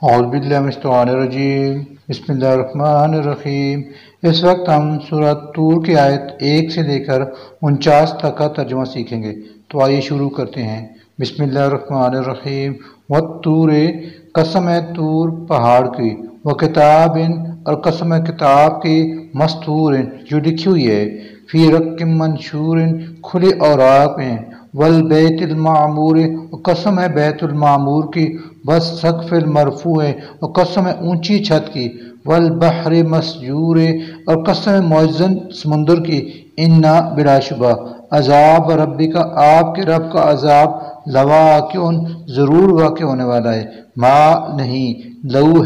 اعوذ باللہ من الشیطان الرجیم بسم اللہ الرحمن الرحیم۔ اس وقت ہم سورۃ طور کی آیت 1 سے لے کر 49 تک کا ترجمہ سیکھیں گے، تو آئیے شروع کرتے ہیں۔ بسم اللہ الرحمن الرحیم۔ والطور، قسم ہے طور پہاڑ کی، وکتاب، اور قسم ہے کتاب کی، مستور جو لکھی ہوئی ہے، فی رق منشور کھلے اوراق میں، والبیت المعمور، اور قسم ہے بیت المعمور کی، والسقف المرفوع، اور قسم ہے اونچی چھت کی، والبحر مسجور، اور قسم ہے معزن سمندر کی، انا بلا شبہ، عذاب ربی کا، آپ کے رب کا عذاب، لواقع ضرور واقع ہونے والا ہے، ما نہیں، لہو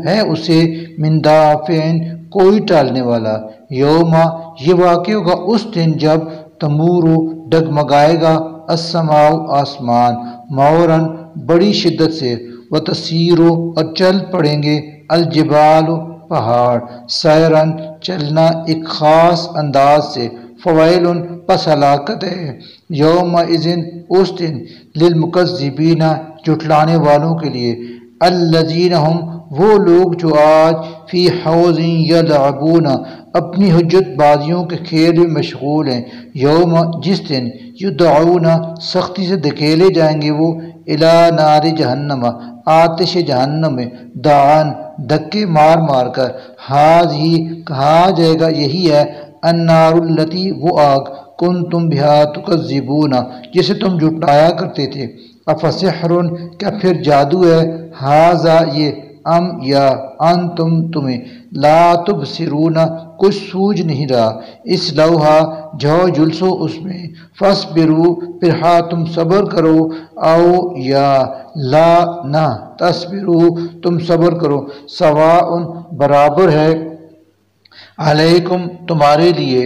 ہے اسے، من دافع کوئی ٹالنے والا، یوم یہ واقع ہوگا اس دن جب تمور ڈگمگائے گا، السماء آسمان، مورن بڑی شدت سے، وتسیر اور چل پڑیں گے، الجبال پہاڑ، سیرن چلنا ایک خاص انداز سے، فویل پس ہلاکت ہے، یوم اذن اس دن، للمکذبین جھٹلانے والوں کے لیے، الذین ہم وہ لوگ جو آج فی حوض یلعبون اپنی حجت بازیوں کے کھیل میں مشغول ہیں، یوم جس دن یدعون سختی سے دھکیلے جائیں گے وہ، الی نار جہنم آتش جہنم میں، دعان دھکے مار مار کر، ہی کہا جائے گا یہی ہے، النار التی وہ آگ، کنتم بہا تکذبون جسے تم جھٹلایا کرتے تھے، افسحر کیا پھر جادو ہے، ھذا یہ، ام یا انتم تمہیں، لا تبصرون کچھ سوجھ نہیں رہا، اس لوحا جاؤ جلسو اس میں، فاصبروا پھر ہاں تم صبر کرو، او یا لا نہ تصبروا تم صبر کرو، سواء برابر ہے، علیکم تمہارے لیے،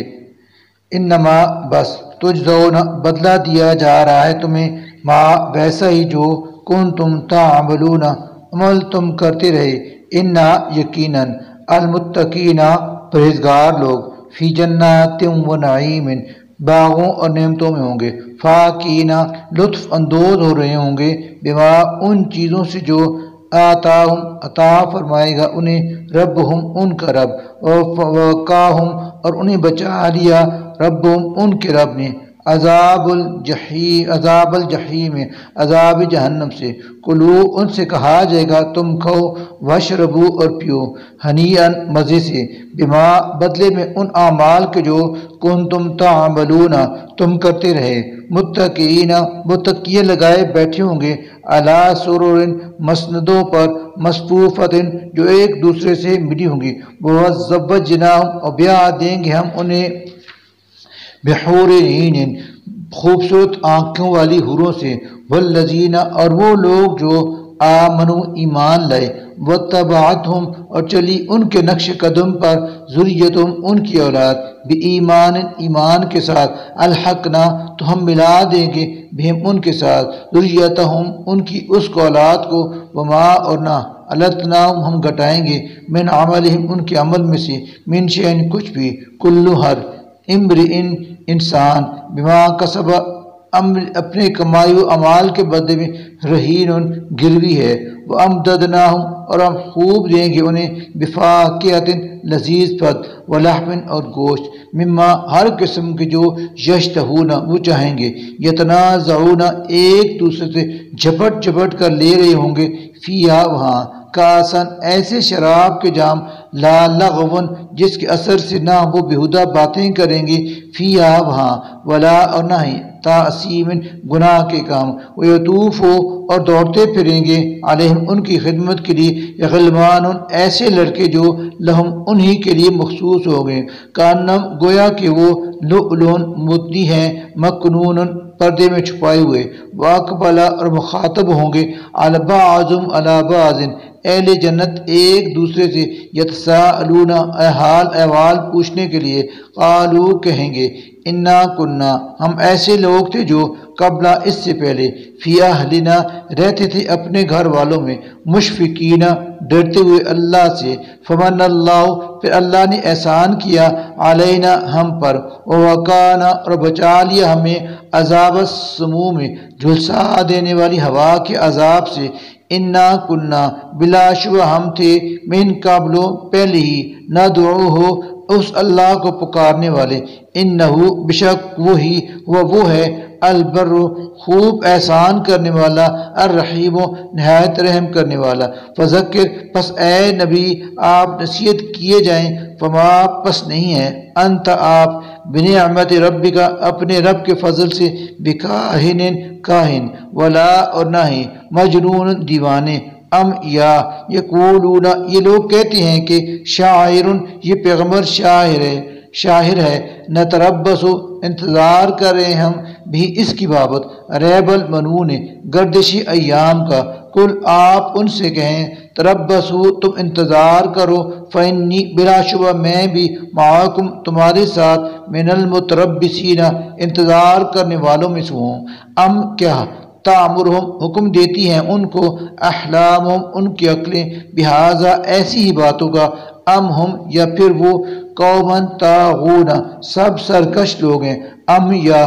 انما بس، تجزون بدلہ دیا جا رہا ہے تمہیں، ما ویسا ہی جو کنتم تعملون عمل تم کرتے رہے، انا یقیناً، المتقین پرہیزگار لوگ، فی جنات و نعیم باغوں اور نعمتوں میں ہوں گے، فاکین لطف اندوز ہو رہے ہوں گے، بما ان چیزوں سے جو آتاہم عطا فرمائے گا انہیں، ربہم ان کا رب، وقاہم اور انہیں بچا لیا ربہم ان کے رب نے، عذاب الجحیم عذاب جہنم سے، کلو ان سے کہا جائے گا تم کھو، واشربو اور پیو، ہنیئا مزے سے، بما بدلے میں ان اعمال کے جو کنتم تعملون تم کرتے رہے، متقین متکیے لگائے بیٹھے ہوں گے، علی سرر مسندوں پر، مصفوفۃ جو ایک دوسرے سے ملی ہوں گی، وزوجناہم اور بیاہ دیں گے ہم انہیں، بحور عین خوبصورت آنکھوں والی حوروں سے، والذین اور وہ لوگ جو آمنوا ایمان لائے، واتبعتہم اور چلی ان کے نقش قدم پر، ذریتہم ان کی اولاد، بایمان ایمان کے ساتھ، الحقنا تو ہم ملا دیں گے، بہم ان کے ساتھ، ذریتہم ان کی اس کو اولاد کو، وما اور نہ، التناہم ہم گٹائیں گے، من عملہم ان کے عمل میں سے، من شیء کچھ بھی، کل ہر، امرئن انسان، بما کسب اپنے کمائی و اعمال کے بدلے میں، رہین گروی ہے، وامددناہم اور ہم خوب دیں گے انہیں، بفاکہۃ لذیذ پھل، ولحم اور گوشت، مما ہر قسم کے جو یشتہون وہ چاہیں گے، یتنازعون ایک دوسرے سے جھپٹ جھپٹ کر لے رہے ہوں گے، فیہا وہاں، کاسن ایسے شراب کے جام، لا لغون جس کے اثر سے نہ وہ بہودہ باتیں کریں گے، فیہا وہاں، ولا اور نہ ہی تعصیم گناہ کے کام، ویطوف اور دوڑتے پھریں گے، علیہم ان کی خدمت کے لیے، غلمان ایسے لڑکے جو لہم انہی کے لیے مخصوص ہو گئے، کانم گویا کہ وہ لؤلؤ موتی ہیں، مکنون پردے میں چھپائے ہوئے، واقبلا اور مخاطب ہوں گے، بعضهم علی بعض اہل جنت ایک دوسرے سے، یتساءلون حال احوال پوچھنے کے لیے، قالو کہیں گے، انا کننا ہم ایسے لوگ تھے جو قبلہ اس سے پہلے، فی اہلنا رہتے تھے اپنے گھر والوں میں، مشفقین ڈرتے ہوئے اللہ سے، فمن اللہ پھر اللہ نے احسان کیا، علینا ہم پر، ووقانا اور بچا لیا ہمیں، عذاب السموم جھلسا دینے والی ہوا کے عذاب سے، انا کننا بلا شبہ ہم تھے من قبل پہلے ہی ندعوہ اس اللہ کو پکارنے والے انہو بشک وہی وہ ہے البر خوب احسان کرنے والا الرحیم نہایت رحم کرنے والا فذکر پس اے نبی آپ نصیحت کیے جائیں فما پس نہیں ہے انت آپ بنعمت ربی کا اپنے رب کے فضل سے بکاہن کاہن ولا اور نہ ہی مجنون دیوانے ام یا یقولون یہ لوگ کہتے ہیں کہ شاعر یہ پیغمبر شاعر ہے نتربص انتظار کر رہے ہم بھی اس کی بابت ریب المنون گردشی ایام کا کل آپ ان سے کہیں تربصوا تم انتظار کرو فانی بلا شبہ میں بھی معاکم تمہارے ساتھ من المتربصین انتظار کرنے والوں میں سے ہوں ام کیا تامرہم حکم دیتی ہیں ان کو احلامہم ان کی عقلیں بہذا ایسی ہی باتوں کا ام ہم یا پھر وہ قومن طاغون سب سرکش لوگ ہیں ام یا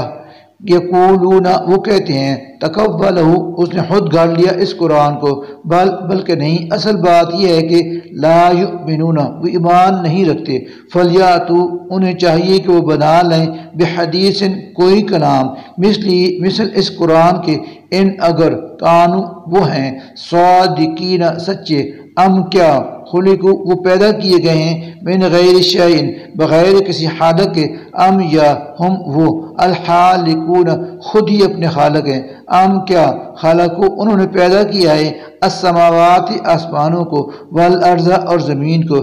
یقولون وہ کہتے ہیں تقبلہ اس نے خود گاڑ لیا اس قرآن کو بلکہ نہیں اصل بات یہ ہے کہ لا یؤمنون وہ ایمان نہیں رکھتے فلیاتو انہیں چاہیے کہ وہ بنا لیں بحدیث کوئی کلام مثل اس قرآن کے ان اگر کانو وہ ہیں صادقین سچے ام کیا خلقو وہ پیدا کیے گئے ہیں من غیر شیئن بغیر کسی خالق کے ام یا ہم وہ الخالقون خود ہی اپنے خالق ہیں ام کیا خالقو انہوں نے پیدا کیا ہے السماوات آسمانوں کو والارض اور زمین کو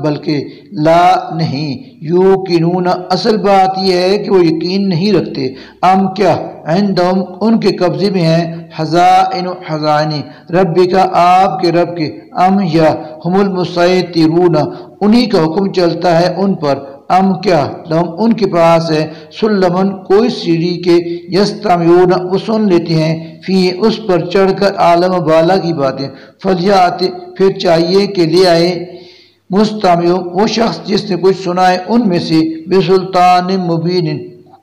بلکہ لا نہیں یوقنون اصل بات یہ ہے کہ وہ یقین نہیں رکھتے ام کیا عندهم ان کے قبضے میں ہیں خزائن ربی کا آپ کے رب کے ام یا ہم المسیطرون انہی کا حکم چلتا ہے ان پر ام کیا لہم ان کے پاس ہے سلمن کوئی سیڑھی کے یستمعون وہ سن لیتے ہیں فی اس پر چڑھ کر عالم بالا کی باتیں فلیات پھر چاہیے کہ لے آئے مستمع وہ شخص جس نے کچھ سنا ہے ان میں سے بسلطان مبین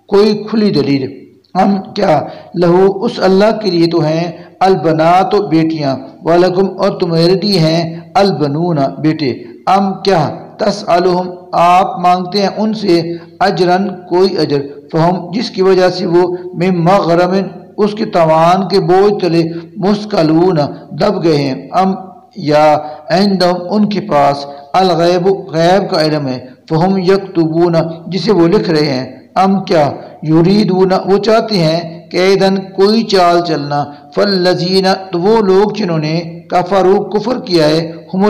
کوئی کھلی دلیل ہم کیا لہو اس اللہ کے لیے تو ہیں البنات بیٹیاں ولکم اور تمہارے لیے ہیں البنون بیٹے ام کیا تسألہم آپ مانگتے ہیں ان سے اجرن کوئی اجر فہم جس کی وجہ سے وہ من مغرم اس کے توان کے بوجھ تلے مسکلون دب گئے ہیں ام یا عندہم ان کے پاس الغیب غیب کا علم ہے فہم یکتبون جسے وہ لکھ رہے ہیں ام کیا یریدون وہ چاہتے ہیں قیدن کوئی چال چلنا فالذین تو وہ لوگ جنہوں نے کفروا کفر کیا ہے ہم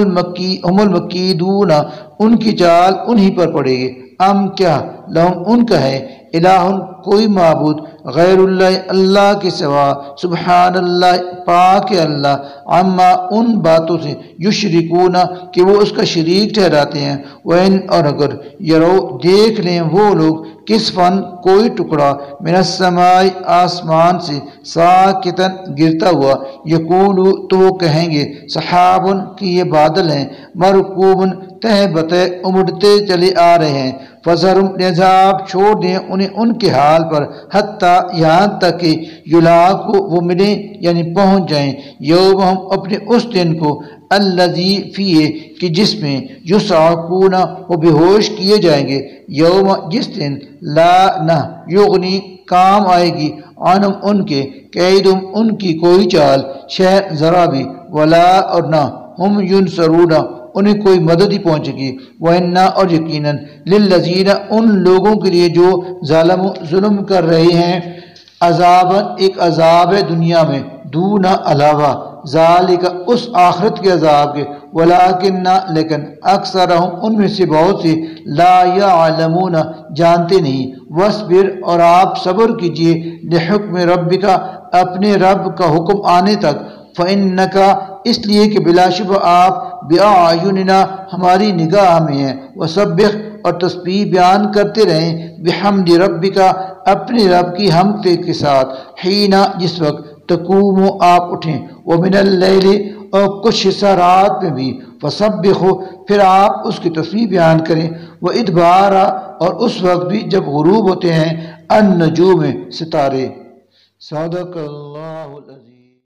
المکیدون ان کی چال انہی پر پڑے گی ام کیا لہم ان کا ہے الہ کوئی معبود غیر اللہ اللہ کے سوا سبحان اللہ پاک اللہ عما ان باتوں سے یشرکون کہ وہ اس کا شریک ٹھہراتے ہیں وَإِنْ اور اگر یرو دیکھ لیں وہ لوگ کسفن کوئی ٹکڑا من السماء آسمان سے ساکتن گرتا ہوا یقولو تو وہ کہیں گے سحابن کہ یہ بادل ہیں مرکوبن تہ بتہ امڑتے چلے آ رہے ہیں فذرم نظاب چھوڑ دیں انہیں ان کے حال پر حتیٰ یہاں تک کہ یلاقو وہ ملیں یعنی پہنچ جائیں یوم ہم اپنے اس دن کو الذی فیہ کہ جس میں یصعقون وہ بے ہوش کیے جائیں گے یوم جس دن لا نہ یغنی کام آئے گی عنہم ان کے قیدم ان کی کوئی چال شے ذرا بھی ولا اور نہ ہم ینصرون انہیں کوئی مدد ہی پہنچے گی وَإِنَّا اور یقیناً لِلَّذِينَ ان لوگوں کے لیے جو ظلم کر رہے ہیں عذاباً ایک عذاب ہے دنیا میں دون علاوہ ذالک اس آخرت کے عذاب کے ولیکن لیکن اکثرہم ان میں سے بہت سے لا یعلمون جانتے نہیں وَاصْبِرْ اور آپ صبر کیجئے لحکم ربک اپنے رب کا حکم آنے تک فَإِنَّكَ اس لیے کہ بلا شبہ آپ بِأَعْيُنِنَا ہماری نگاہ میں ہیں وَسَبِّحْ اور تسبیح بیان کرتے رہیں بِحَمْدِ رَبِّكَ اپنے رب کی حمد کے ساتھ حِینَ جس وقت تقوم آپ اٹھیں وَمِنَ اللَّيْلِ اور کچھ حصہ رات میں بھی فَسَبِّحُ پھر آپ اس کی تسبیح بیان کریں وَإِدْبَارَ اور اس وقت بھی جب غروب ہوتے ہیں النجوم ستارے صدق اللہ العظیم.